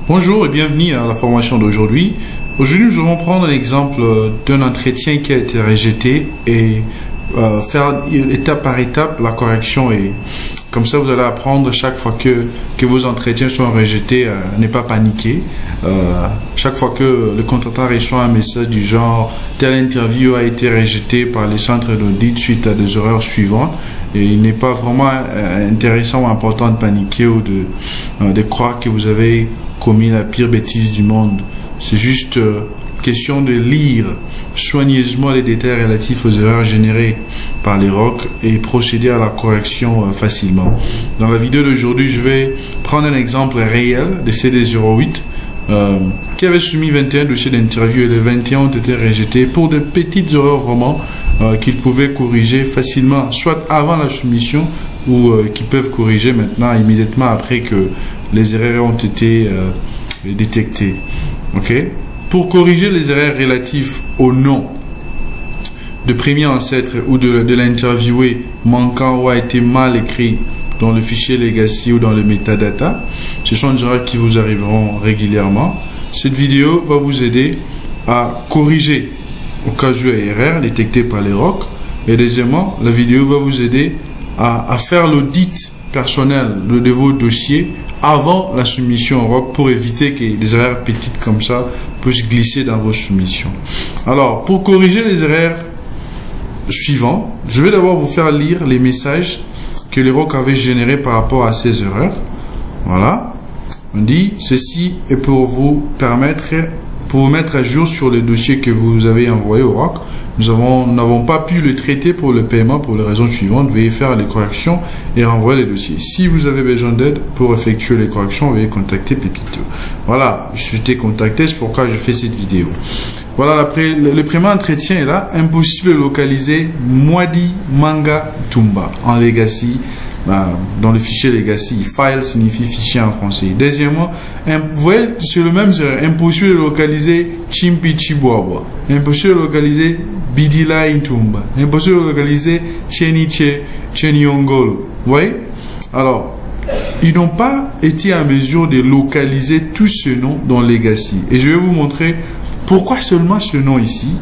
Bonjour et bienvenue à la formation d'aujourd'hui. Aujourd'hui, nous allons prendre l'exemple d'un entretien qui a été rejeté et faire étape par étape la correction. Et comme ça, vous allez apprendre chaque fois que vos entretiens sont rejetés, ne pas paniquer. Chaque fois que le contractant reçoit un message du genre « telle interview a été rejetée par les centres d'audit suite à des erreurs suivantes », et il n'est pas vraiment intéressant ou important de paniquer ou de croire que vous avez commis la pire bêtise du monde. C'est juste question de lire soigneusement les détails relatifs aux erreurs générées par les ROC et procéder à la correction facilement. Dans la vidéo d'aujourd'hui, je vais prendre un exemple réel de CD08 qui avait soumis 21 dossiers d'interview et les 21 ont été rejetés pour de petites erreurs vraiment qu'ils pouvaient corriger facilement, soit avant la soumission ou qu'ils peuvent corriger maintenant immédiatement après que les erreurs ont été détectées. Ok? Pour corriger les erreurs relatives au nom de premier ancêtre ou de l'interviewé manquant ou a été mal écrit dans le fichier legacy ou dans le metadata, ce sont des erreurs qui vous arriveront régulièrement. Cette vidéo va vous aider à corriger au cas où il y a erreur détectée par les ROC. Et deuxièmement, la vidéo va vous aider à faire l'audit personnel de vos dossiers avant la soumission au ROC pour éviter que des erreurs petites comme ça puissent glisser dans vos soumissions. Alors, pour corriger les erreurs suivantes, je vais d'abord vous faire lire les messages que les ROC avaient générés par rapport à ces erreurs. Voilà. On dit, ceci est pour vous mettre à jour sur le dossier que vous avez envoyé au ROC. Nous n'avons pas pu le traiter pour le paiement pour les raisons suivantes. Veuillez faire les corrections et renvoyer les dossiers. Si vous avez besoin d'aide pour effectuer les corrections, veuillez contacter Pépito. Voilà, je t'ai contacté, c'est pourquoi je fais cette vidéo. Voilà, le premier entretien est là. Impossible de localiser Mwadi Manga Tumba en legacy. Dans le fichier legacy, file signifie fichier en français. Deuxièmement, vous voyez, c'est le même erreur. Impossible de localiser Chimpi Chibuabwa. Impossible de localiser Bidila Intumba. Impossible de localiser Cheniongolo. Vous voyez? Alors, ils n'ont pas été en mesure de localiser tous ces noms dans legacy. Et je vais vous montrer pourquoi seulement ce nom ici.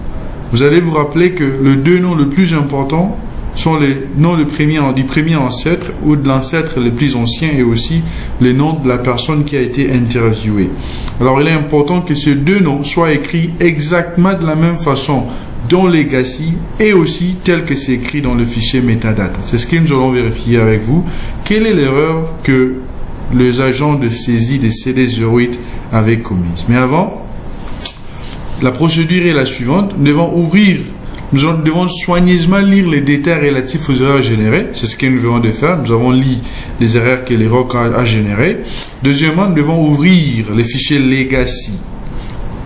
Vous allez vous rappeler que les deux noms les plus importants sont les noms du premier ancêtre ou de l'ancêtre le plus ancien et aussi les noms de la personne qui a été interviewée. Alors, il est important que ces deux noms soient écrits exactement de la même façon dans Legacy et aussi tel que c'est écrit dans le fichier metadata. C'est ce que nous allons vérifier avec vous. Quelle est l'erreur que les agents de saisie de CD08 avaient commise? Mais avant, la procédure est la suivante. Nous devons soigneusement lire les détails relatifs aux erreurs générées. C'est ce que nous venons de faire. Nous avons lu les erreurs que les ROC a générées. Deuxièmement, nous devons ouvrir les fichiers Legacy.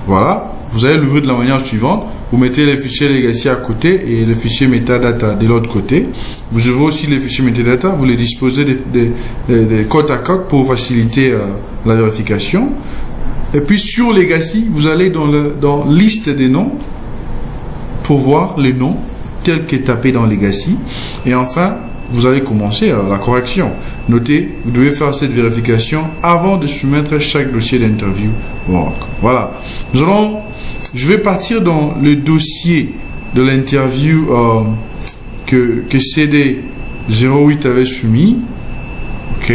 Voilà. Vous allez l'ouvrir de la manière suivante. Vous mettez les fichiers Legacy à côté et les fichiers Metadata de l'autre côté. Vous ouvrez aussi les fichiers Metadata. Vous les disposez de côte à côte pour faciliter la vérification. Et puis sur Legacy, vous allez dans liste des noms pour voir les noms tels que tapés dans Legacy. Et enfin, vous allez commencer la correction. Notez, vous devez faire cette vérification avant de soumettre chaque dossier d'interview au ROC. Voilà. Je vais partir dans le dossier de l'interview que CD08 avait soumis. Ok.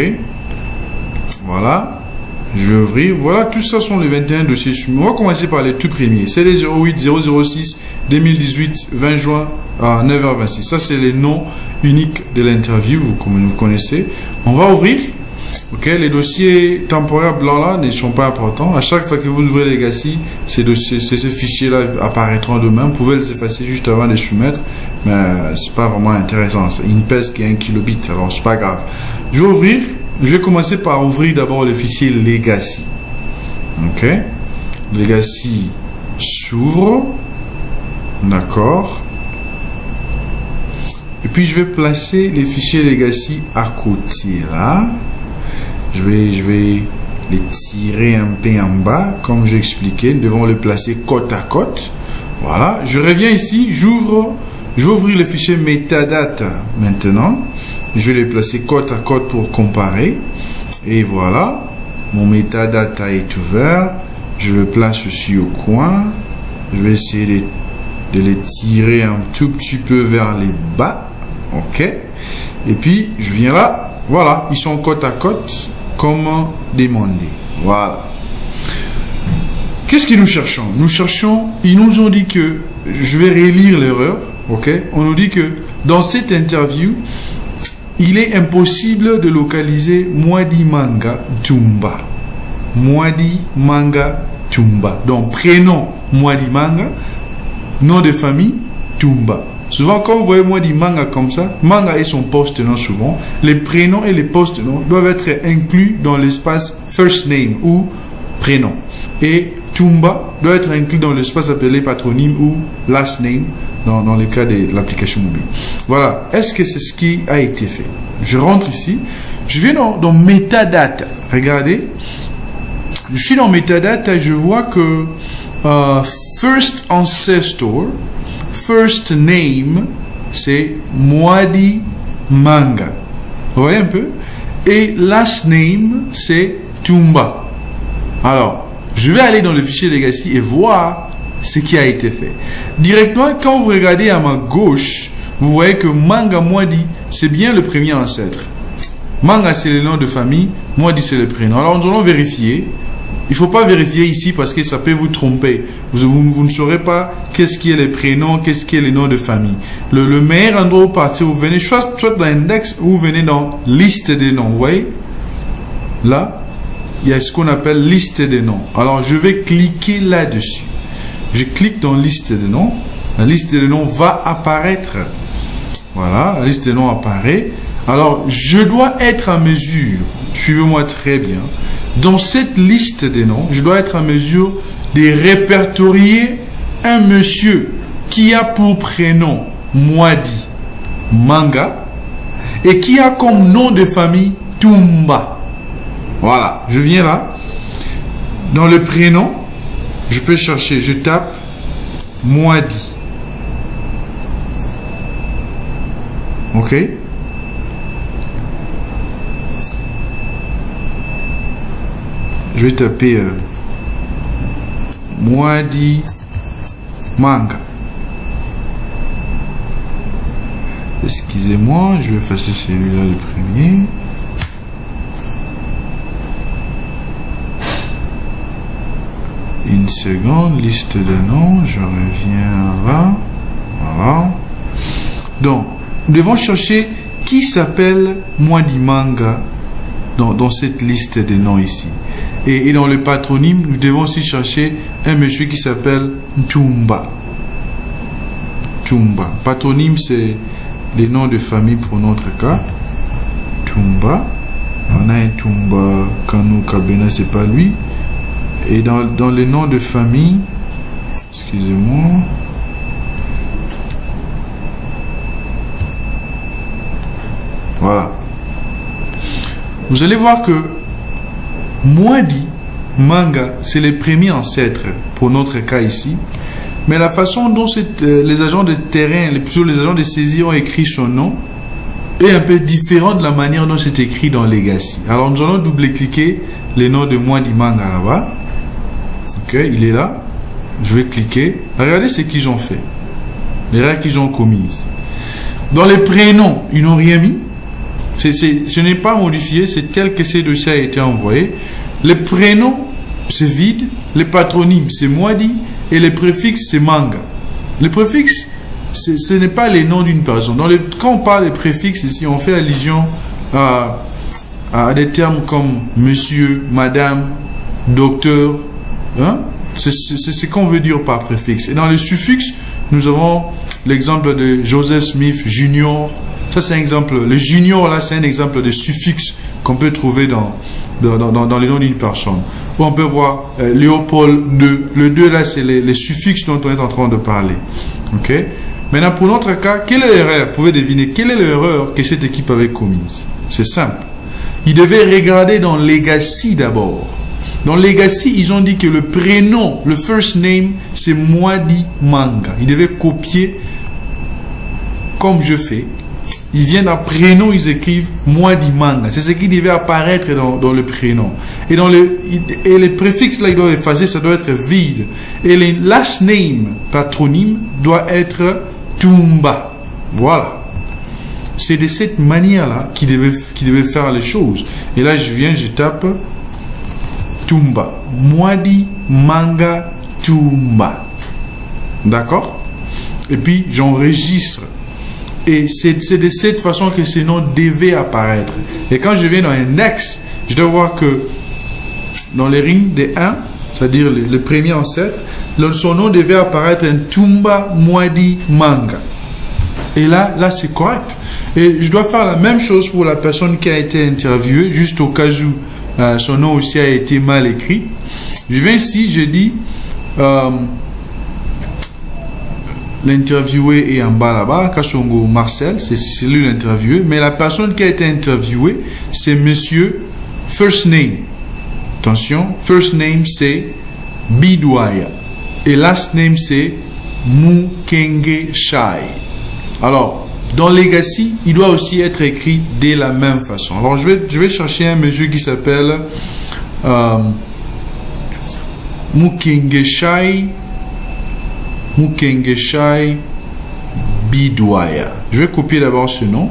Voilà. Je vais ouvrir. Voilà, tout ça sont les 21 dossiers soumis. On va commencer par les tout premiers. CD08 006 2018 20 juin à 9h26. Ça, c'est les noms uniques de l'interview, comme vous connaissez. On va ouvrir. Ok, les dossiers temporaires blancs là ne sont pas importants. À chaque fois que vous ouvrez Legacy, ces fichiers-là apparaîtront demain. Vous pouvez les effacer juste avant de les soumettre, mais c'est pas vraiment intéressant. Il ne pèse qu'un kilobit, alors c'est pas grave. Je vais ouvrir. Je vais commencer par ouvrir d'abord le fichier Legacy. Ok, Legacy s'ouvre. D'accord. Et puis je vais placer les fichiers Legacy à côté là. Je vais les tirer un peu en bas, comme j'ai expliqué. Nous devons les placer côte à côte. Voilà. Je reviens ici, je vais ouvrir le fichier metadata maintenant. Je vais les placer côte à côte pour comparer. Et voilà. Mon metadata est ouvert. Je le place ici au coin. Je vais essayer de les tirer un tout petit peu vers les bas. OK. Et puis, je viens là. Voilà, ils sont côte à côte, comme demandé. Voilà. Qu'est-ce que nous cherchons? Nous cherchons, ils nous ont dit que, je vais relire l'erreur. OK. On nous dit que dans cette interview, il est impossible de localiser Mwadi Manga Tumba. Mwadi Manga Tumba. Donc, prénom Mwadi Manga, nom de famille Tumba. Souvent, quand vous voyez Mwadi Manga comme ça, Manga et son post-nom souvent, les prénoms et les post-noms doivent être inclus dans l'espace first name ou prénom. Et Tumba doit être inclus dans l'espace appelé patronyme ou last name dans le cas de l'application mobile. Voilà. Est-ce que c'est ce qui a été fait? Je rentre ici. Je viens dans Metadata. Regardez. Je suis dans Metadata et je vois que First Ancestor, First Name, c'est Mwadi Manga. Vous voyez un peu? Et Last Name, c'est Tumba. Alors, je vais aller dans le fichier Legacy et voir ce qui a été fait. Directement, quand vous regardez à ma gauche, vous voyez que Manga Mwadi, c'est bien le premier ancêtre. Manga, c'est le nom de famille. Mwadi, c'est le prénom. Alors, nous allons vérifier. Il ne faut pas vérifier ici parce que ça peut vous tromper. Vous ne saurez pas qu'est-ce qui est les prénoms, qu'est-ce qui est les noms de famille. Le meilleur endroit où partir, vous venez soit dans l'index ou vous venez dans liste des noms. Vous voyez? Là, il y a ce qu'on appelle liste des noms. Alors, je vais cliquer là-dessus. Je clique dans liste des noms. La liste des noms va apparaître. Voilà, la liste des noms apparaît. Alors, je dois être en mesure, suivez-moi très bien, dans cette liste des noms, je dois être en mesure de répertorier un monsieur qui a pour prénom Mwadi Manga et qui a comme nom de famille Tumba. Voilà, je viens là. Dans le prénom, je peux chercher, je tape Mwadi. OK? Je vais taper Mwadi Manga. Excusez-moi, je vais effacer celui-là le premier. Une seconde, liste de noms, je reviens là. Voilà. Donc, nous devons chercher qui s'appelle Mwadi Manga dans cette liste de noms ici. Et dans le patronyme, nous devons aussi chercher un monsieur qui s'appelle Tumba. Tumba. Patronyme, c'est les noms de famille pour notre cas. Tumba. On a un Tumba Kanu Kabena, c'est pas lui. Et dans les noms de famille, excusez-moi. Voilà. Vous allez voir que Mwadi Manga, c'est les premiers ancêtres pour notre cas ici. Mais la façon dont les agents de terrain, plutôt les agents de saisie ont écrit son nom est un peu différent de la manière dont c'est écrit dans Legacy. Alors nous allons double-cliquer les noms de Mwadi Manga là-bas. Ok, il est là. Je vais cliquer. Regardez ce qu'ils ont fait. L'erreur qu'ils ont commise. Dans les prénoms, ils n'ont rien mis. Ce n'est pas modifié, c'est tel que ces dossiers a été envoyé. Les prénoms, c'est vide. Les patronymes, c'est Mwadi. Et les préfixes, c'est Manga. Les préfixes, ce n'est pas les noms d'une personne. Quand on parle des préfixes ici, on fait allusion à des termes comme monsieur, madame, docteur. Hein? C'est ce qu'on veut dire par préfixe. Et dans les suffixes, nous avons l'exemple de Joseph Smith Junior. Ça, c'est un exemple. Le junior, là, c'est un exemple de suffixe qu'on peut trouver dans les noms d'une personne. Ou on peut voir Léopold II. Le 2, là, c'est les suffixes dont on est en train de parler. OK? Maintenant, pour notre cas, quelle est l'erreur? Vous pouvez deviner quelle est l'erreur que cette équipe avait commise. C'est simple. Ils devaient regarder dans Legacy d'abord. Dans Legacy, ils ont dit que le prénom, le first name, c'est Mwadi Manga. Ils devaient copier, comme je fais, ils viennent à prénom, ils écrivent Mwadi Manga. C'est ce qui devait apparaître dans le prénom. Et les préfixes là, ils doivent effacer, ça doit être vide. Et les last name, patronyme, doit être Tumba. Voilà. C'est de cette manière-là qu'il devait faire les choses. Et là, je tape Tumba. Mwadi Manga Tumba. D'accord? Et puis, j'enregistre. Et c'est de cette façon que ce nom devait apparaître. Et quand je viens dans Index, je dois voir que dans les lignes des 1, c'est-à-dire le premier ancêtre, son nom devait apparaître un Tumba Mwadi Manga. Et là c'est correct. Et je dois faire la même chose pour la personne qui a été interviewée, juste au cas où son nom aussi a été mal écrit. Je viens ici, je dis l'interviewé est en bas là-bas, Kachongo Marcel, c'est lui l'interviewé, mais la personne qui a été interviewée, c'est monsieur first name. Attention, first name c'est Bidwaya et last name c'est Mukenge Shai. Alors, dans Legacy, il doit aussi être écrit de la même façon. Alors, je vais chercher un monsieur qui s'appelle Mukenge Shai Bidwaya. Je vais copier d'abord ce nom.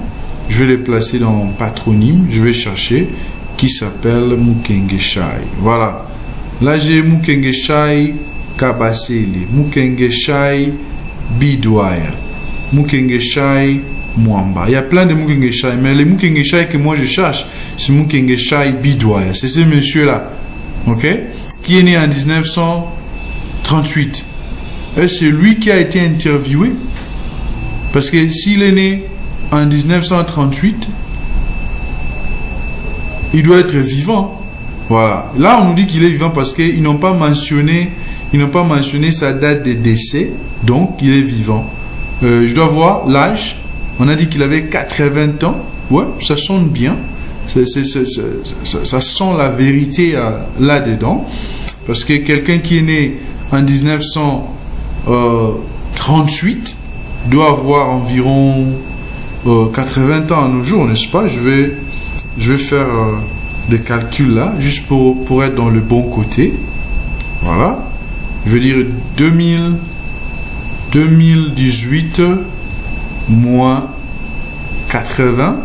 Je vais le placer dans patronyme. Je vais chercher qui s'appelle Mukenge Shai. Voilà. Là, j'ai Mukenge Shai Kabasele. Mukenge Shai Bidwaya. Mukenge Shai Mwamba. Il y a plein de Mukenge Shai, mais le Mukenge Shai que moi je cherche, c'est Mukenge Shai Bidwaya. C'est ce monsieur-là, ok, qui est né en 1938. Et c'est lui qui a été interviewé. Parce que s'il est né en 1938, il doit être vivant. Voilà. Là, on nous dit qu'il est vivant parce qu'ils n'ont pas mentionné sa date de décès. Donc, il est vivant. Je dois voir l'âge. On a dit qu'il avait 80 ans. Ouais, ça sonne bien. Ça sent la vérité là-dedans. Parce que quelqu'un qui est né en 1938 doit avoir environ 80 ans à nos jours, n'est-ce pas? Je vais faire des calculs là, juste pour être dans le bon côté. Voilà. Je veux dire 2018 moins 80,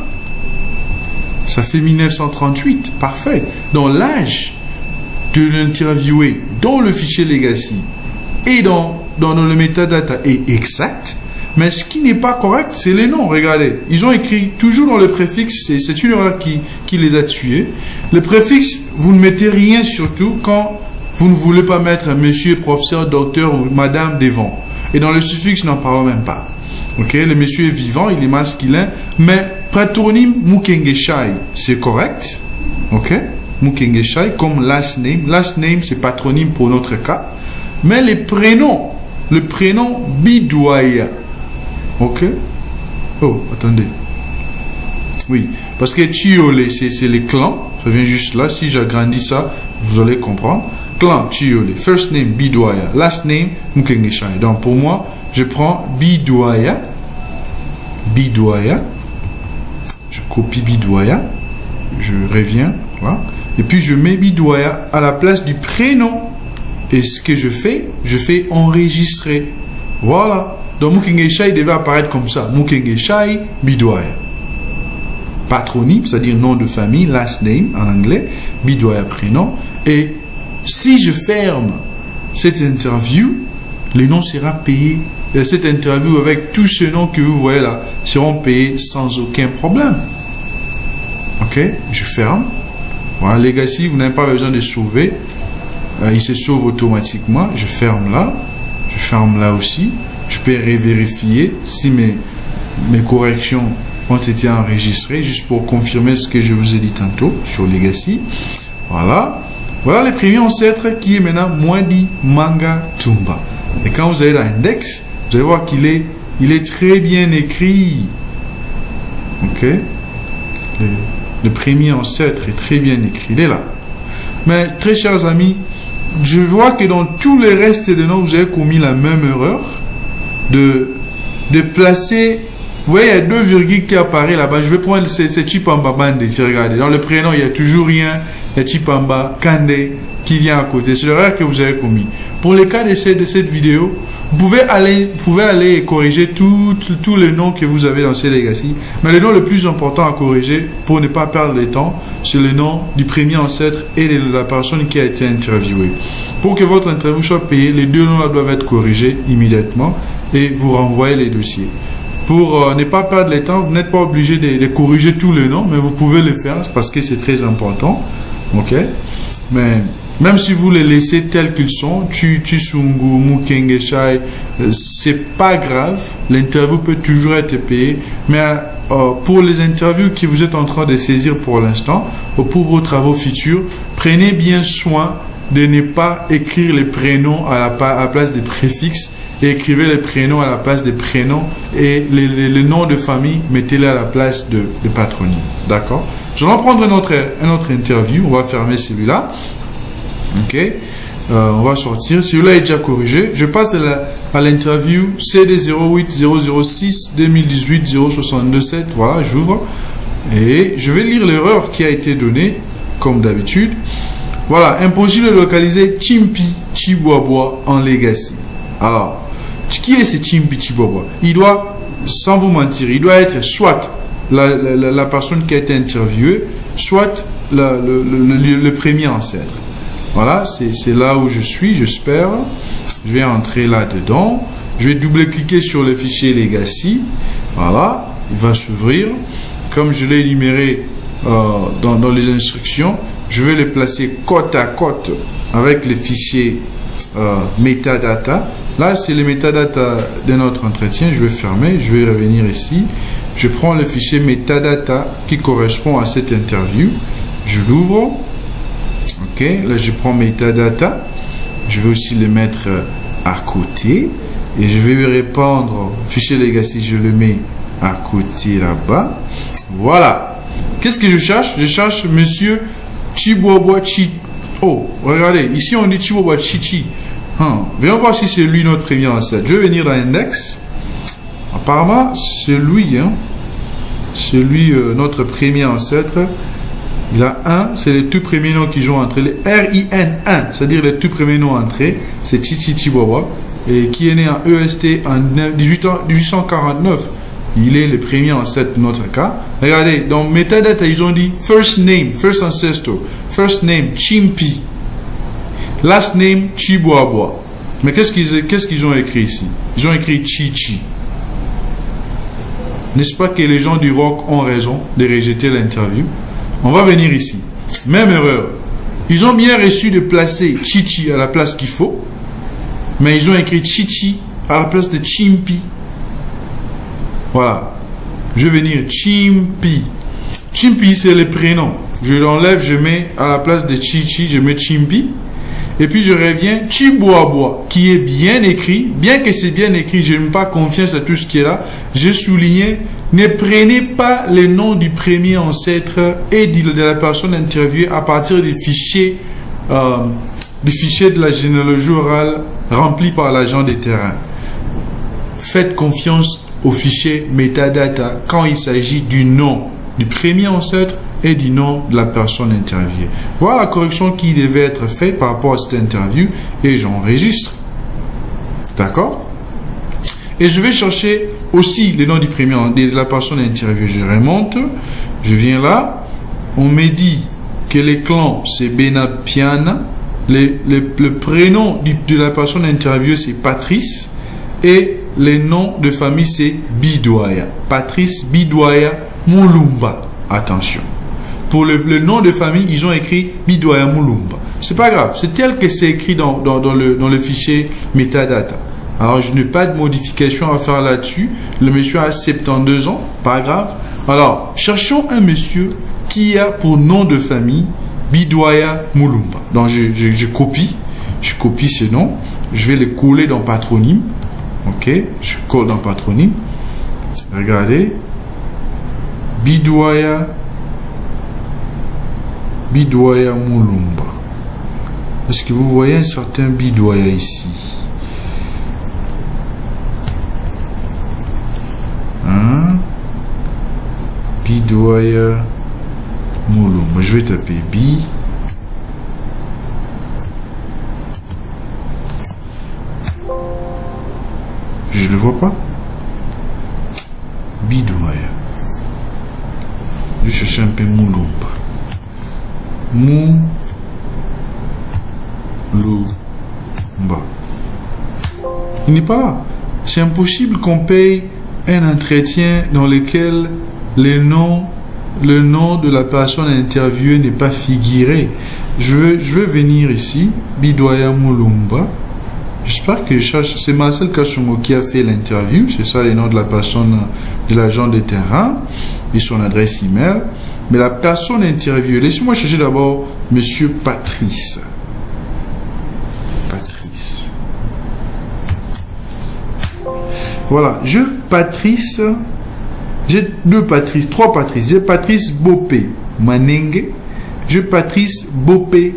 ça fait 1938. Parfait. Donc l'âge de l'interviewé dans le fichier Legacy et dans le metadata est exact, mais ce qui n'est pas correct, c'est les noms. Regardez, ils ont écrit toujours dans le préfixe, c'est une erreur qui les a tués. Le préfixe, vous ne mettez rien, surtout quand vous ne voulez pas mettre monsieur, professeur, docteur ou madame devant. Et dans le suffixe, n'en parlons même pas. Ok, le monsieur est vivant, il est masculin, mais patronyme Mukenge Shai, c'est correct. Ok, Mukenge Shai comme last name. Last name, c'est patronyme pour notre cas. Mais le prénom Bidwaya. Ok. Oh, attendez. Oui, parce que Chiole, c'est le clan. Ça vient juste là. Si j'agrandis ça, vous allez comprendre. Clan Chiole. First name Bidwaya. Last name Mukenge Shai. Donc pour moi, je prends Bidwaya. Je copie Bidwaya. Je reviens. Voilà. Et puis je mets Bidwaya à la place du prénom. Et ce que je fais enregistrer. Voilà. Donc Mukenge Shai devait apparaître comme ça. Mukenge Shai Bidwaya. Patronyme, c'est-à-dire nom de famille, last name en anglais, Bidwaya prénom. Et si je ferme cette interview, les noms seront payés. Cette interview avec tous ces noms que vous voyez là seront payés sans aucun problème. Ok, je ferme. Voilà, Legacy, vous n'avez pas besoin de sauver. Il se sauve automatiquement. Je ferme là. Je ferme là aussi. Je peux revérifier si mes corrections ont été enregistrées, juste pour confirmer ce que je vous ai dit tantôt sur Legacy. Voilà. Voilà le premier ancêtre qui est maintenant Mwadi Manga Tumba. Et quand vous allez dans l'index, vous allez voir qu'il est très bien écrit. Ok. Le premier ancêtre est très bien écrit. Il est là. Mais très chers amis, je vois que dans tous les restes des noms, vous avez commis la même erreur de placer Vous voyez, il y a deux virgules qui apparaissent là-bas. Je vais prendre ces Chipamba Bande. Regardez, dans le prénom, il n'y a toujours rien. Il y a Chipamba Kande qui vient à côté. C'est l'erreur que vous avez commis. Pour le cas de cette vidéo, vous pouvez aller et corriger tous les noms que vous avez dans ces legacy. Mais le nom le plus important à corriger pour ne pas perdre le temps, c'est le nom du premier ancêtre et de la personne qui a été interviewée. Pour que votre interview soit payée, les deux noms doivent être corrigés immédiatement et vous renvoyez les dossiers. Pour ne pas perdre le temps, vous n'êtes pas obligé de corriger tous les noms, mais vous pouvez le faire parce que c'est très important. Ok? Mais même si vous les laissez tels qu'ils sont, Chisungu, Mukenge Shai, c'est pas grave. L'interview peut toujours être payée. Mais pour les interviews que vous êtes en train de saisir pour l'instant, ou pour vos travaux futurs, prenez bien soin de ne pas écrire les prénoms à la place des préfixes. Et écrivez les prénoms à la place des prénoms et les noms de famille, mettez-les à la place de patronyme. D'accord? Je vais en prendre un autre interview. On va fermer celui-là. Ok? On va sortir. Celui-là est déjà corrigé. Je passe à l'interview CD 08 006 2018 067. Voilà, j'ouvre. Et je vais lire l'erreur qui a été donnée, comme d'habitude. Voilà, impossible de localiser Chimpi Chiboabo en legacy. Alors, qui est ce Chimpi Chiboabo? Il doit, sans vous mentir, il doit être soit la personne qui a été interviewée, soit le premier ancêtre. Voilà, c'est là où je suis, j'espère. Je vais entrer là-dedans. Je vais double-cliquer sur le fichier Legacy. Voilà, il va s'ouvrir. Comme je l'ai énuméré dans les instructions, je vais les placer côte à côte avec les fichiers Metadata. Là, c'est les métadata de notre entretien. Je vais fermer, je vais revenir ici. Je prends le fichier Metadata qui correspond à cette interview. Je l'ouvre. Ok, là je prends Metadata. Je vais aussi le mettre à côté. Et je vais lui répondre, fichier Legacy, je le mets à côté là-bas. Voilà. Qu'est-ce que je cherche? Je cherche Monsieur Chiboabo Chi. Oh, regardez, ici on dit Chiboabo Chichi. Viens voir si c'est lui notre premier ancêtre. Je vais venir dans l'index. Apparemment, c'est lui. C'est lui notre premier ancêtre. Il a un, c'est les tout premiers noms qui ont entré. Les RIN1, c'est-à-dire les tout premiers noms entrés. C'est Chichi Chiboabo. Et qui est né en EST en 1849. Il est le premier ancêtre de notre cas. Regardez, dans Metadata, ils ont dit first name, first ancestor. First name, Chimpi. Last name, Chiboabo. Mais qu'est-ce qu'ils ont écrit ici? Ils ont écrit Chichi. N'est-ce pas que les gens du rock ont raison de rejeter l'interview? On va venir ici. Même erreur. Ils ont bien reçu de placer Chichi à la place qu'il faut, mais ils ont écrit Chichi à la place de Chimpi. Voilà. Je vais venir Chimpi. Chimpi, c'est le prénom. Je l'enlève, je mets à la place de Chichi, je mets Chimpi. Et puis je reviens Chiboabo, qui est bien écrit. Bien que c'est bien écrit, je n'ai pas confiance à tout ce qui est là. J'ai souligné, ne prenez pas les noms du premier ancêtre et de la personne interviewée à partir des fichiers de la généalogie orale remplis par l'agent des terrains. Faites confiance aux fichiers metadata quand il s'agit du nom du premier ancêtre et du nom de la personne interviewée. Voilà la correction qui devait être faite par rapport à cette interview et j'enregistre. D'accord? Et je vais chercher aussi le nom du premier de la personne interviewée. Je remonte, je viens là. On me dit que les clans c'est Benapiana, le prénom de la personne interviewée c'est Patrice et le nom de famille c'est Bidwaya. Patrice Bidwaya Mulumba. Attention. Pour le nom de famille, ils ont écrit Bidwaya Mulumba. C'est pas grave. C'est tel que c'est écrit dans le fichier Metadata. Alors, je n'ai pas de modification à faire là-dessus. Le monsieur a 72 ans. Pas grave. Alors, cherchons un monsieur qui a pour nom de famille Bidwaya Mulumba. Donc, je copie. Je copie ce nom. Je vais le coller dans patronyme. Ok. Je colle dans patronyme. Regardez. Bidwaya Mulumba. Est-ce que vous voyez un certain Bidwaya ici? Bidoya Mulumba. Je vais taper Bi. Je le vois pas. Bidoya. Je cherche un peu Mulumba. Mulumba. Il n'est pas là. C'est impossible qu'on paye un entretien dans lequel le nom de la personne interviewée n'est pas figuré. Je veux venir ici, Bidoya Mulumba. J'espère que c'est Marcel Kassumo qui a fait l'interview. C'est ça le nom de la personne, de l'agent de terrain et son adresse email. Mais la personne interviewée, laissez-moi chercher d'abord Monsieur Patrice. Voilà, Patrice, j'ai trois Patrice. J'ai Patrice Bopé Manenge, j'ai Patrice Bopé.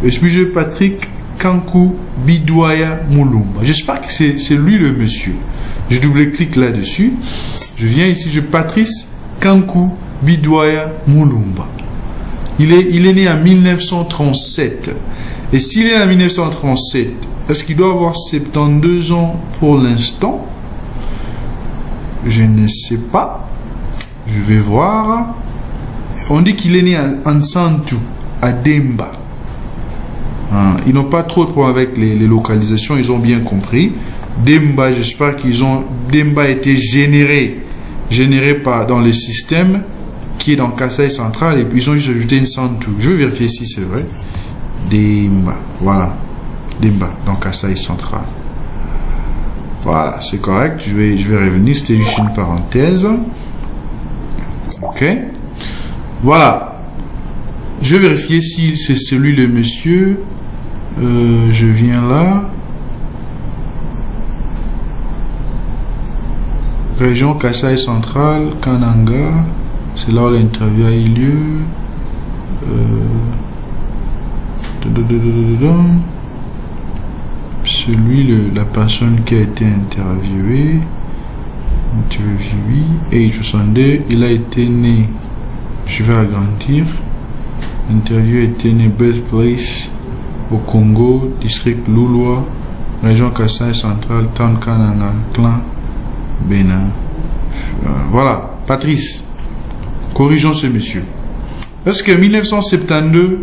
Et puis j'ai Patrick Kankou Bidoya Mulumba. J'espère que c'est lui le monsieur. Je double-clique là-dessus. Je viens ici, j'ai Patrice Kankou Bidoya Mulumba. Il est né en 1937. Et s'il est né en 1937, est-ce qu'il doit avoir 72 ans pour l'instant? Je ne sais pas. Je vais voir. On dit qu'il est né en Santu, à Demba. Ils n'ont pas trop de problème avec les localisations, ils ont bien compris. Demba, j'espère Demba a été généré dans le système qui est dans Kasaï Central et puis ils ont juste ajouté une Santu. Je vais vérifier si c'est vrai. Demba, voilà. Demba, dans Kasaï Central. Voilà, c'est correct. Je vais revenir. C'était juste une parenthèse. Ok. Voilà. Je vais vérifier si c'est celui le monsieur. Je viens là. Région Kasaï Central, Kananga. C'est là où l'interview a eu lieu. La personne qui a été interviewée, age 62, il a été né, je vais agrandir, interview a été né, birthplace au Congo, district Loulois, région Kasaï Central, Town Kananga, clan Bénin. Voilà, Patrice, corrigeons ce monsieur. Est-ce que 1972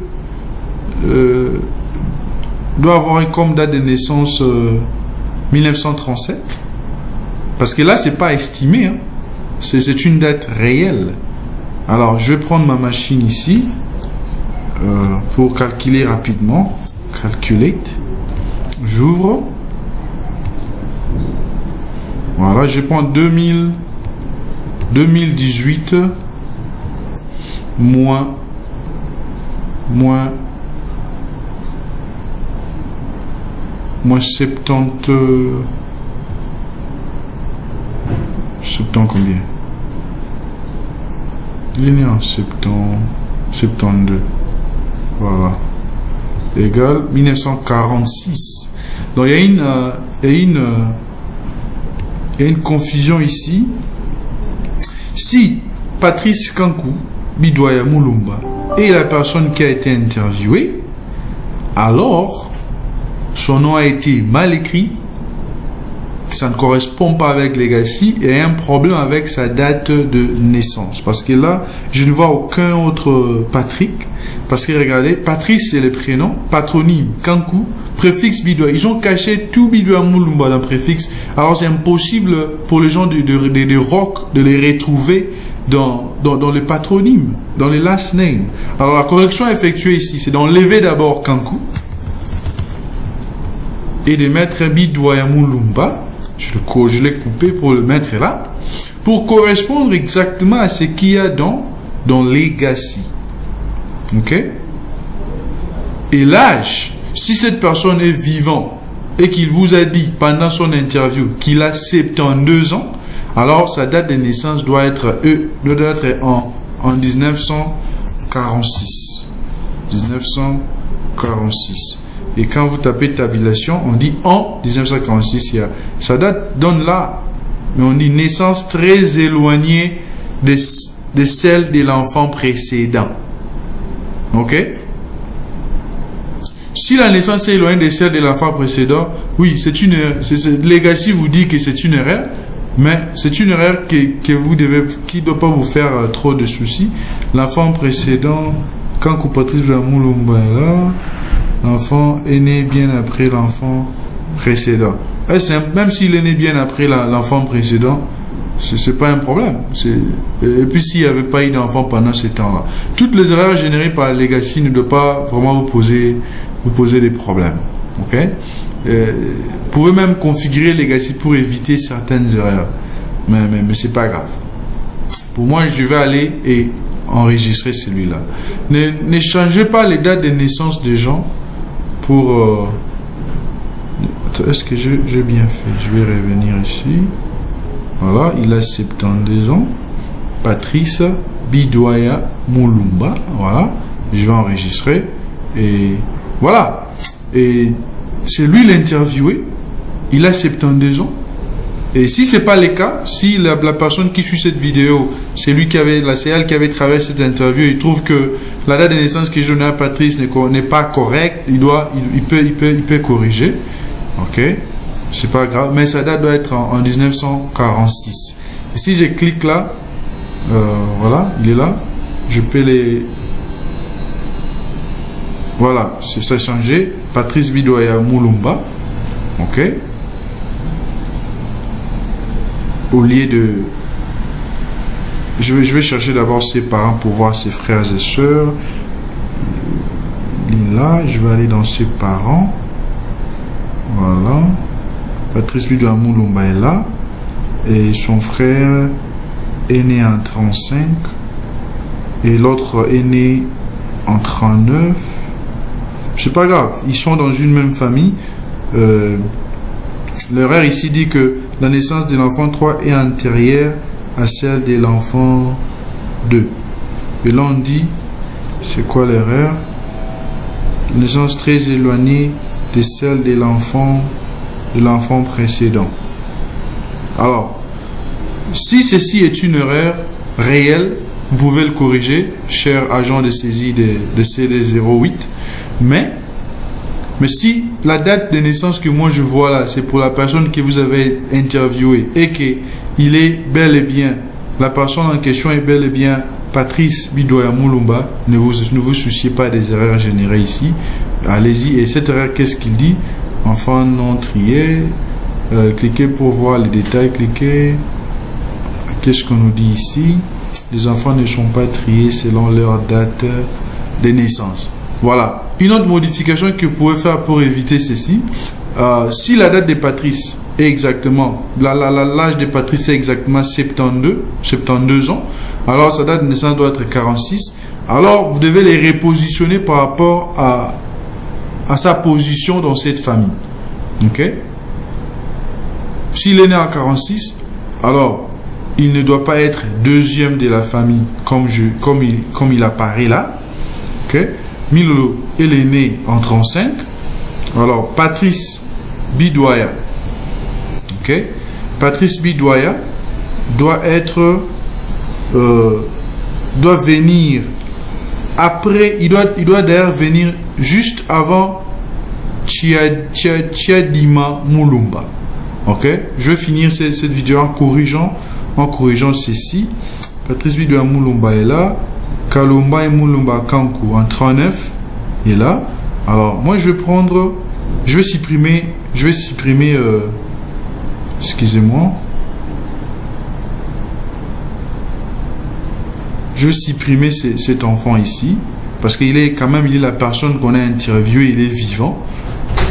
doit avoir comme date de naissance 1937? Parce que là, c'est pas estimé. Hein. C'est une date réelle. Alors, je vais prendre ma machine ici pour calculer rapidement. Calculate. J'ouvre. Voilà, je prends 2018 moins 70 combien? Il est né en 72. Voilà. Égal 1946. Donc il y a une confusion ici. Si Patrice Kankou Bidoya Mulumba est la personne qui a été interviewée, alors son nom a été mal écrit, ça ne correspond pas avec Legacy et il y a un problème avec sa date de naissance. Parce que là, je ne vois aucun autre Patrick. Parce que regardez, Patrice c'est le prénom, patronyme Kankou, préfixe Bidoya. Ils ont caché tout Bidoya Mulumba dans le préfixe. Alors c'est impossible pour les gens de rock de les retrouver dans le patronyme, dans les last names. Alors la correction effectuée ici, c'est d'enlever d'abord Kankou et de mettre Bidoya Mulumba. Je l'ai coupé pour le mettre là, pour correspondre exactement à ce qu'il y a dans Legacy. Ok? Et l'âge, si cette personne est vivante et qu'il vous a dit pendant son interview qu'il a 72 ans, alors sa date de naissance doit être en 1946. 1946. Et quand vous tapez tabulation, on dit en 1946. Sa date donne là, mais on dit naissance très éloignée de de celle de l'enfant précédent. Ok? Si la naissance est éloignée de celle de l'enfant précédent, oui, c'est une erreur. Legacy vous dit que c'est une erreur, mais c'est une erreur qui ne doit pas vous faire trop de soucis. L'enfant précédent, quand Patrice Moulumba est là, l'enfant est né bien après l'enfant précédent. Même s'il est né bien après l'enfant précédent, c'est pas un problème. Et puis s'il n'y avait pas eu d'enfant pendant ce temps-là, toutes les erreurs générées par Legacy ne doivent pas vraiment vous poser des problèmes. Ok? Vous pouvez même configurer Legacy pour éviter certaines erreurs, mais c'est pas grave. Pour moi, je vais aller et enregistrer celui-là. Ne changez pas les dates de naissance des gens pour... Est-ce que j'ai bien fait? Je vais revenir ici. Voilà, il a 72 ans. Patrice Bidoya Moulumba. Voilà, je vais enregistrer. Et voilà. Et c'est lui l'interviewé. Il a 72 ans. Et si c'est pas le cas, si la personne qui suit cette vidéo, c'est elle qui avait travaillé cette interview, il trouve que la date de naissance que je donne à Patrice n'est pas correcte, il peut corriger. Ok, c'est pas grave, mais sa date doit être en 1946. Et si je clique là, voilà, il est là, je peux les... Voilà, ça a changé. Patrice Bidoya Moulumba. Ok. Au lieu de... Je vais chercher d'abord ses parents pour voir ses frères et sœurs. Il est là, je vais aller dans ses parents. Voilà. Patrice Bidoya Moulumba est là. Et son frère est né en 35. Et l'autre est né en 39. C'est pas grave. Ils sont dans une même famille. L'erreur ici dit que la naissance de l'enfant 3 est antérieure à celle de l'enfant 2. Et là on dit, c'est quoi l'erreur? La naissance très éloignée de celle de l'enfant précédent. Alors, si ceci est une erreur réelle, vous pouvez le corriger, cher agent de saisie de CD08. Mais si la date de naissance que moi je vois là, c'est pour la personne que vous avez interviewé et qu'il est bel et bien, la personne en question est bel et bien Patrice Bidoya Moulumba, ne vous souciez pas des erreurs générées ici. Allez-y. Et cette erreur, qu'est-ce qu'il dit? Enfant non trié. Cliquez pour voir les détails. Cliquez. Qu'est-ce qu'on nous dit ici? Les enfants ne sont pas triés selon leur date de naissance. Voilà. Une autre modification que vous pouvez faire pour éviter ceci, si la date de Patrice est exactement, l'âge de Patrice est exactement 72 ans, alors sa date de naissance doit être 46, alors vous devez les repositionner par rapport à sa position dans cette famille. Ok? S'il est né en 46, alors il ne doit pas être deuxième de la famille comme il apparaît là. Ok? Milolo, il est né en 35. Alors, Patrice Bidoya. Ok? Patrice Bidoya doit venir après, il doit d'ailleurs venir juste avant Tchiadima Moulumba. Ok? Je vais finir cette vidéo en corrigeant ceci. Patrice Bidoya Moulumba est là. Kalumba et Moulumba Kankou en 39 est là. Alors moi je vais supprimer excusez-moi, je vais supprimer cet enfant ici parce qu'il est la personne qu'on a interviewée, il est vivant.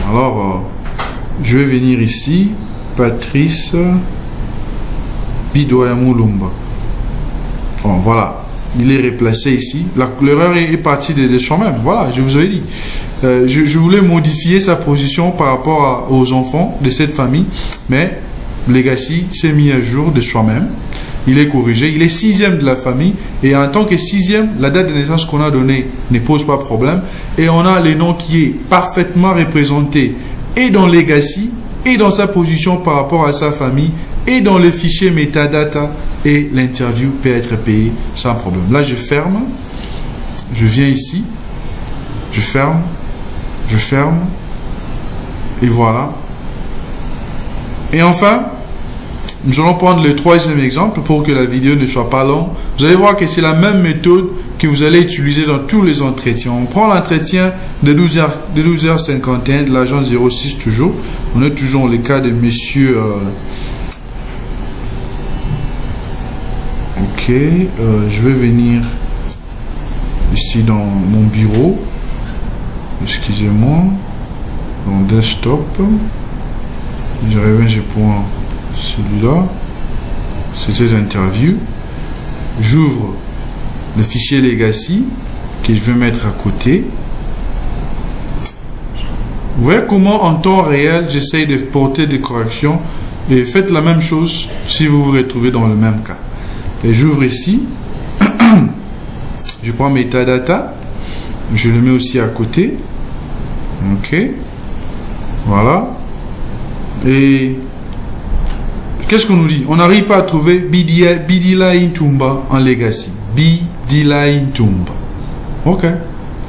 Alors je vais venir ici, Patrice Bidoya Moulumba. Bon, voilà. Il est replacé ici. L'erreur est partie de soi-même. Voilà, je vous avais dit. Je voulais modifier sa position par rapport aux enfants de cette famille. Mais Legacy s'est mis à jour de soi-même. Il est corrigé. Il est 6e de la famille. Et en tant que 6e, la date de naissance qu'on a donnée ne pose pas problème. Et on a les noms qui est parfaitement représenté et dans Legacy et dans sa position par rapport à sa famille et dans le fichier metadata, et l'interview peut être payée sans problème. Là, je ferme, je viens ici, je ferme, et voilà. Et enfin, nous allons prendre le troisième exemple pour que la vidéo ne soit pas longue. Vous allez voir que c'est la même méthode que vous allez utiliser dans tous les entretiens. On prend l'entretien de 12h51 de l'agent 06 toujours. On est toujours dans le cas de monsieur... Ok, je vais venir ici dans mon bureau. Excusez-moi. Dans desktop. Je reviens, je prends celui-là. C'est ces interviews. J'ouvre le fichier Legacy que je vais mettre à côté. Vous voyez comment en temps réel j'essaye de porter des corrections, et faites la même chose si vous vous retrouvez dans le même cas. Et j'ouvre ici. Je prends metadata. Je le mets aussi à côté. Ok. Voilà. Et qu'est-ce qu'on nous dit? On n'arrive pas à trouver Bidilai Ntumba en Legacy. Bidilai Ntumba. Ok.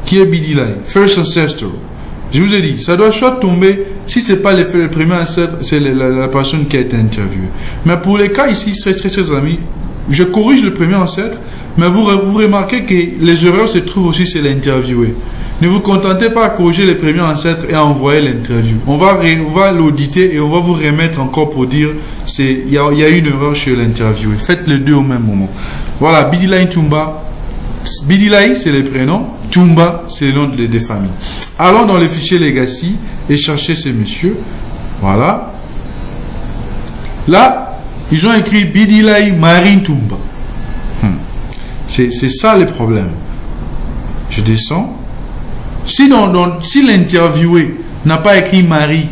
Qui est Bidilai? First Ancestor. Je vous ai dit, ça doit soit tomber, si ce n'est pas le premier ancêtre, c'est la personne qui a été interviewée. Mais pour les cas ici, très amis, je corrige le premier ancêtre, mais vous remarquez que les erreurs se trouvent aussi chez l'interviewé. Ne vous contentez pas à corriger les premiers ancêtres et à envoyer l'interview. On va l'auditer et on va vous remettre encore pour dire il y a une erreur chez l'interviewé. Faites les deux au même moment. Voilà, Bidilai Ntumba. Bidilai, c'est les prénoms. Tumba, c'est le nom des familles. Allons dans le fichier Legacy et chercher ces messieurs. Voilà. Là, ils ont écrit Bidilai Marie Ntumba. C'est ça le problème. Je descends. Si l'interviewé n'a pas écrit Marie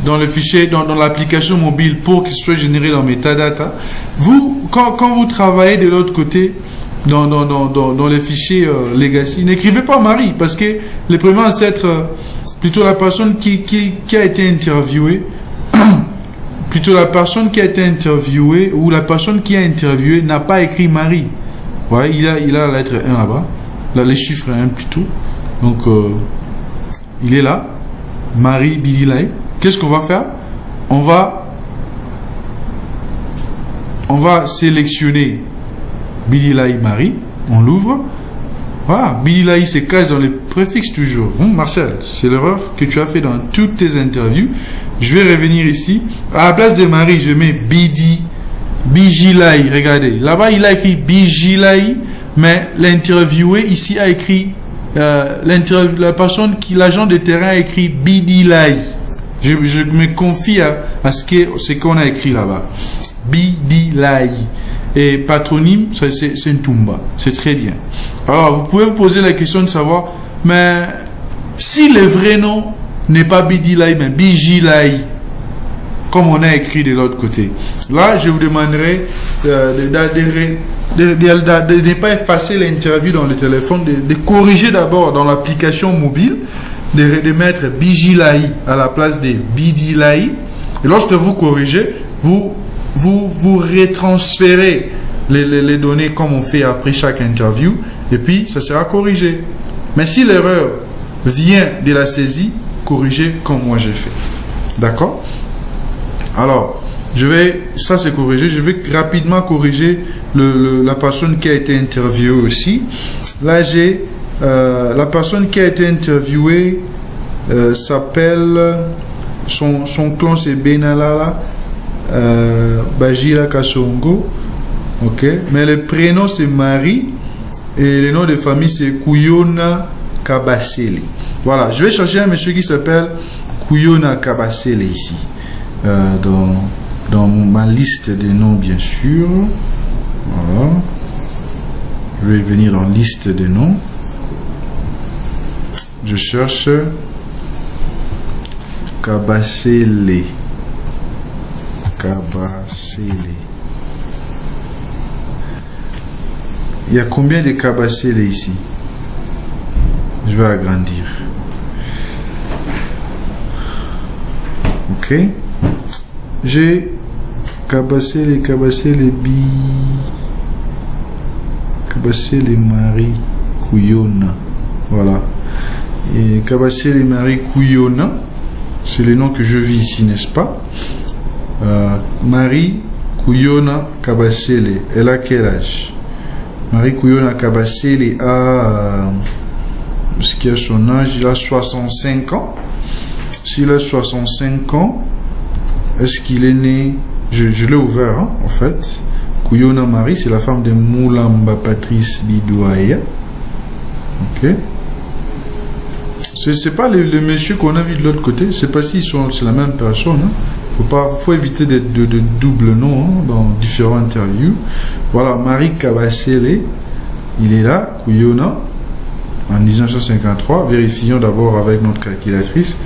dans le fichier, dans l'application mobile pour qu'il soit généré dans Metadata, quand vous travaillez de l'autre côté, dans les fichiers Legacy, n'écrivez pas Marie, parce que le premier ancêtre, plutôt la personne qui a été interviewée, plutôt la personne qui a été interviewée ou la personne qui a interviewé n'a pas écrit Marie. Ouais, il a la lettre 1 là-bas, là, les chiffres 1 plutôt. Donc, il est là, Marie Bidilai. Qu'est-ce qu'on va faire? On va sélectionner Bidilai Marie. On l'ouvre. Voilà, Bidilai se cache dans les préfixes toujours. Marcel, c'est l'erreur que tu as fait dans toutes tes interviews. Je vais revenir ici. À la place de Marie, je mets Bidilai. Regardez, là-bas, il a écrit Bidilai, mais l'interviewé ici a écrit l'agent de terrain a écrit Bidilai. Je me confie à ce qu'on a écrit là-bas. Bidilai. Et patronyme, c'est Ntumba. C'est très bien. Alors, vous pouvez vous poser la question de savoir, mais si le vrai nom n'est pas Bidilai, mais Bidilai, comme on a écrit de l'autre côté. Là, je vous demanderai de ne pas effacer l'interview dans le téléphone, de corriger d'abord dans l'application mobile, de mettre Bidilai à la place de Bidilai. Et lorsque vous corrigez, vous retransférez les données comme on fait après chaque interview, et puis ça sera corrigé. Mais si l'erreur vient de la saisie, corrigez comme moi j'ai fait. D'accord? Alors, ça c'est corrigé, je vais rapidement corriger la personne qui a été interviewée aussi. Là, j'ai la personne qui a été interviewée s'appelle, son clan c'est Benalala Bajira Kasongo, ok, mais le prénom c'est Marie et le nom de famille c'est Kuyona Kabasele. Voilà, je vais chercher un monsieur qui s'appelle Kuyona Kabasele ici. Dans ma liste des noms, bien sûr. Voilà. Je vais venir dans liste des noms. Je cherche Kabasele. Il y a combien de Kabasele ici? Je vais agrandir. Ok. j'ai Kabasele Marie Kouyona. Voilà. Et Kabasele Marie Kouyona, c'est le nom que je vis ici, n'est-ce pas? Marie Kouyona Kabasele, elle a quel âge? Marie Kouyona Kabasele a, ce qui est son âge, il a 65 ans. S'il a 65 ans, est-ce qu'il est né? Je l'ai ouvert, hein, en fait. Kouyona Marie, c'est la femme de Moulamba Patrice Bidouaya. Ok. C'est pas le monsieur qu'on a vu de l'autre côté. C'est pas si c'est la même personne. Hein. Faut éviter de double nom, hein, dans différentes interviews. Voilà, Marie Kabasele, il est là, Kouyona, en 1953. Vérifions d'abord avec notre calculatrice.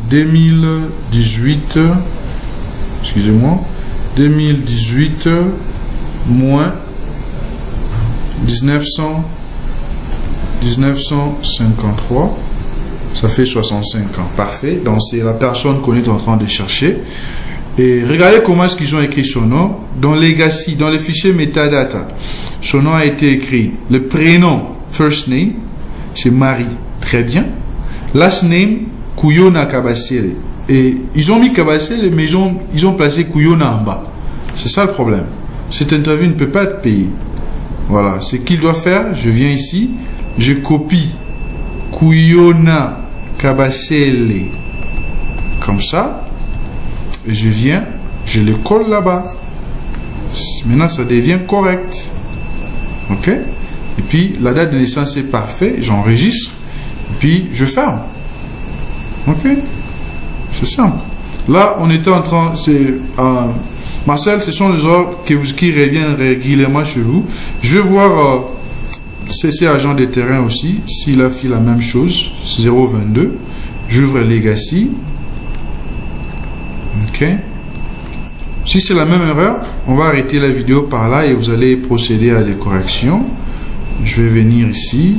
2018, excusez-moi, 2018 moins 1953, ça fait 65 ans. Parfait. Donc c'est la personne qu'on est en train de chercher. Et regardez comment est-ce qu'ils ont écrit son nom. Dans Legacy, dans le fichier metadata, son nom a été écrit. Le prénom, first name, c'est Marie. Très bien. Last name, Kouyona Kabasele. Et ils ont mis Kabasele, mais ils ont placé Kouyona en bas. C'est ça le problème. Cette interview ne peut pas être payée. Voilà. Ce qu'il doit faire, je viens ici, je copie Kouyona Kabasele. Comme ça. Et je viens, je le colle là-bas. Maintenant, ça devient correct. Ok? Et puis, la date de naissance est parfaite. J'enregistre. Et puis, je ferme. Ok? C'est simple. Là, on était en train... Marcel, ce sont les heures qui reviennent régulièrement chez vous. Je vais voir CC agent de terrain aussi, s'il a fait la même chose. 022. J'ouvre Legacy. Ok. Si c'est la même erreur, on va arrêter la vidéo par là et vous allez procéder à des corrections. Je vais venir ici,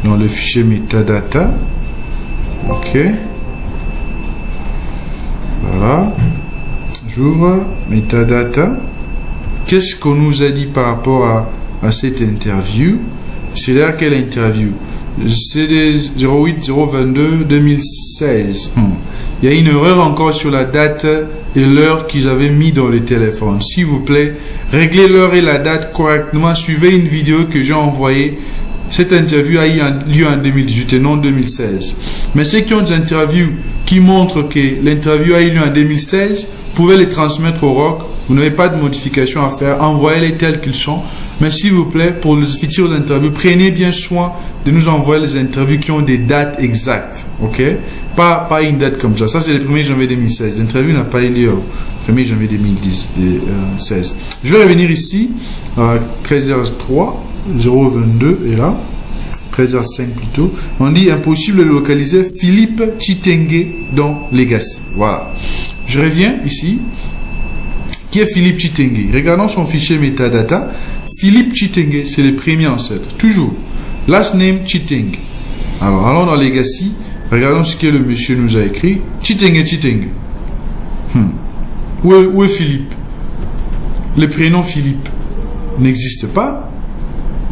dans le fichier metadata. Ok. Voilà. J'ouvre metadata. Qu'est-ce qu'on nous a dit par rapport à cette interview? C'est là quelle interview? C'est des 08 022 2016. Il y a une erreur encore sur la date et l'heure qu'ils avaient mis dans le téléphone. S'il vous plaît, réglez l'heure et la date correctement. Suivez une vidéo que j'ai envoyée. Cette interview a eu lieu en 2018 et non 2016. Mais ceux qui ont des interviews qui montrent que l'interview a eu lieu en 2016, vous pouvez les transmettre au ROC. Vous n'avez pas de modification à faire. Envoyez-les tels qu'ils sont. Mais s'il vous plaît, pour les futures interviews, prenez bien soin de nous envoyer les interviews qui ont des dates exactes. Ok? Pas une date comme ça. Ça, c'est le 1er janvier 2016. L'interview n'a pas eu lieu au 1er janvier 2016. Je vais revenir ici. 13h03. 022 est là. 13h05 plutôt. On dit impossible de localiser Philippe Chitenge dans Legacy. Voilà. Je reviens ici. Qui est Philippe Chitenge? Regardons son fichier metadata. Philippe Chitenge, c'est le premier ancêtre. Toujours. Last name Chitenge. Alors, allons dans Legacy. Regardons ce que le monsieur nous a écrit. Chitenge. Où est Philippe? Le prénom Philippe n'existe pas.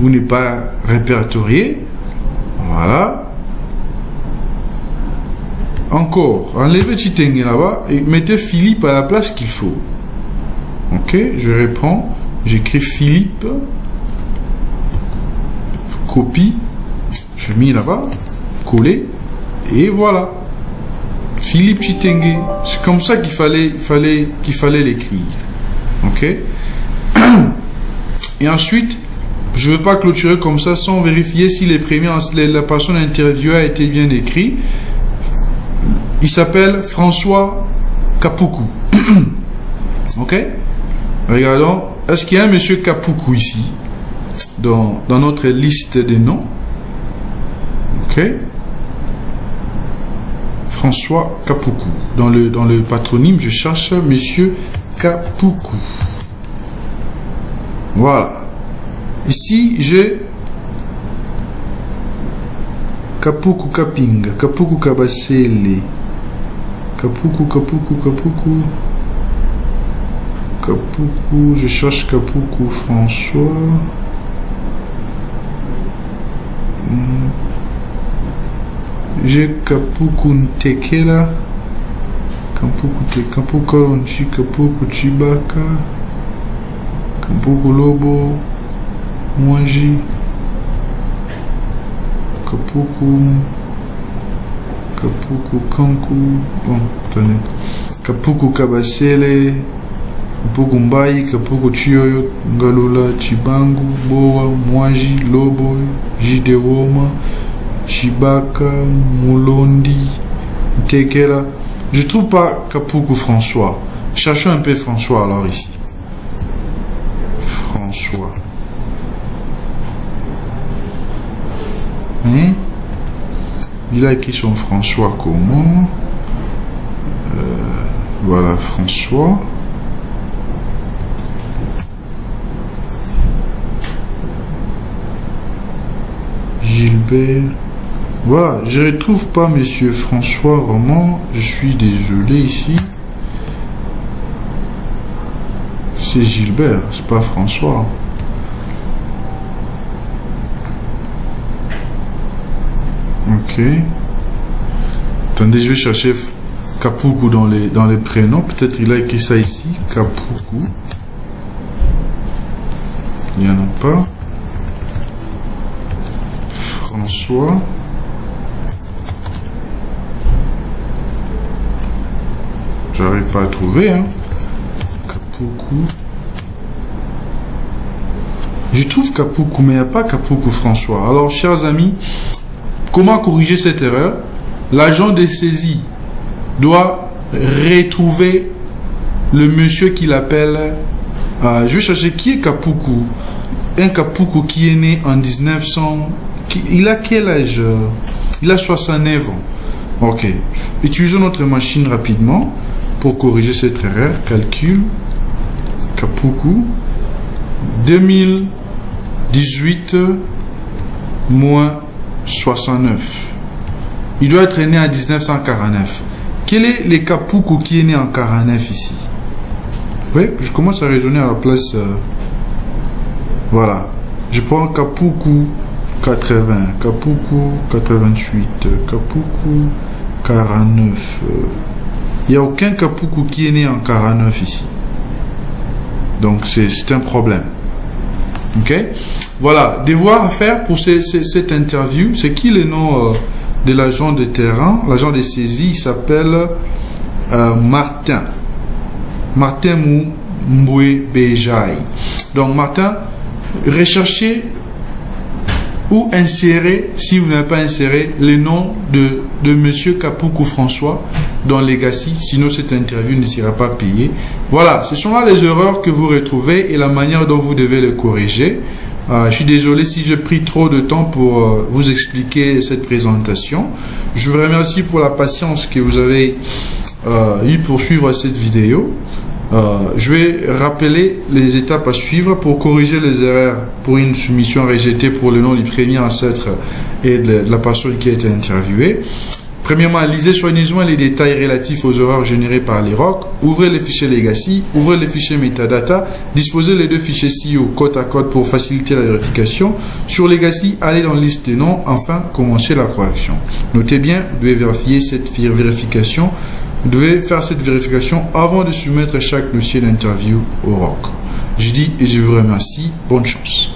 Ou n'est pas répertorié. Voilà. Encore. Enlevez Chitenge là-bas et mettez Philippe à la place qu'il faut. Ok, je reprends. J'écris Philippe. Copie. Je mets là-bas. Coller. Et voilà. Philippe Chitenge. C'est comme ça qu'il fallait l'écrire. Ok. Et ensuite, je ne veux pas clôturer comme ça sans vérifier si la personne interviewée a été bien écrite. Il s'appelle François Kapoukou. Ok? Regardons. Est-ce qu'il y a un monsieur Kapoukou ici? Dans notre liste des noms. Ok? François Kapoukou. Dans le patronyme, je cherche monsieur Kapoukou. Voilà. Ici, j'ai Kapoukou Kapinga, Kapoukou Kabasele, Kapuku, Kapuku, Kapuku. Kapuku, je cherche Kapuku François. J'ai Kapuku Ntekela. Kapuku Kalonji, Kapuku Chibaka. Kapuku Lobo. Mwanji. Kapuku Kanku. Bon, attendez. Kapuku Kabasele. Kapuku Mbayi, Kapuku Chiyoyo, Ngalula, Chibangu, Boa, Mwanji, Lobo, Jidewoma, Chibaka, Mulondi, Ntekela. Je trouve pas Kapuku François. Cherchons un peu François alors ici. François. Hein? Il a écrit son François comment? Voilà, François. Gilbert. Voilà, je ne retrouve pas Monsieur François vraiment. Je suis désolé ici. C'est Gilbert, c'est pas François. Ok. Attendez, je vais chercher Kapuku dans les prénoms. Peut-être il a écrit ça ici. Kapuku. Il n'y en a pas. François. J'arrive pas à trouver, hein. Kapuku. Je trouve Kapuku, mais il n'y a pas Kapuku François. Alors, chers amis, comment corriger cette erreur? L'agent de saisie doit retrouver le monsieur qu'il appelle. Je vais chercher qui est Kapuku. Un Kapuku qui est né en 1900. Il a quel âge? Il a 69 ans. Ok. Utilisons notre machine rapidement pour corriger cette erreur. Calcul. Kapuku. 2018 moins 69. Il doit être né en 1949. Quel est le Kapuku qui est né en 49 ici? Oui, je commence à raisonner à la place. Voilà. Je prends Kapuku 80, Kapuku 88, Kapuku 49. Il n'y a aucun Kapuku qui est né en 49 ici. Donc c'est un problème. Ok? Voilà. Devoir à faire pour cette interview. C'est qui le nom de l'agent de terrain? L'agent de saisie, il s'appelle Martin. Martin Mboué Bejaï. Donc Martin, recherchez ou insérer, si vous n'avez pas inséré, le nom de Monsieur Kapuku François dans Legacy, sinon cette interview ne sera pas payée. Voilà, ce sont là les erreurs que vous retrouvez et la manière dont vous devez les corriger. Je suis désolé si j'ai pris trop de temps pour vous expliquer cette présentation. Je vous remercie pour la patience que vous avez eu pour suivre cette vidéo. Je vais rappeler les étapes à suivre pour corriger les erreurs pour une soumission rejetée pour le nom du premier ancêtre et de la personne qui a été interviewée. Premièrement, lisez soigneusement les détails relatifs aux erreurs générées par les ROC. Ouvrez les fichiers Legacy, ouvrez les fichiers Metadata, disposez les deux fichiers CEO côte à côte pour faciliter la vérification. Sur Legacy, allez dans la liste des noms, enfin, commencez la correction. Notez bien, vous devez vérifier cette vérification. Vous devez faire cette vérification avant de soumettre chaque dossier d'interview au ROC. Je dis et je vous remercie. Bonne chance.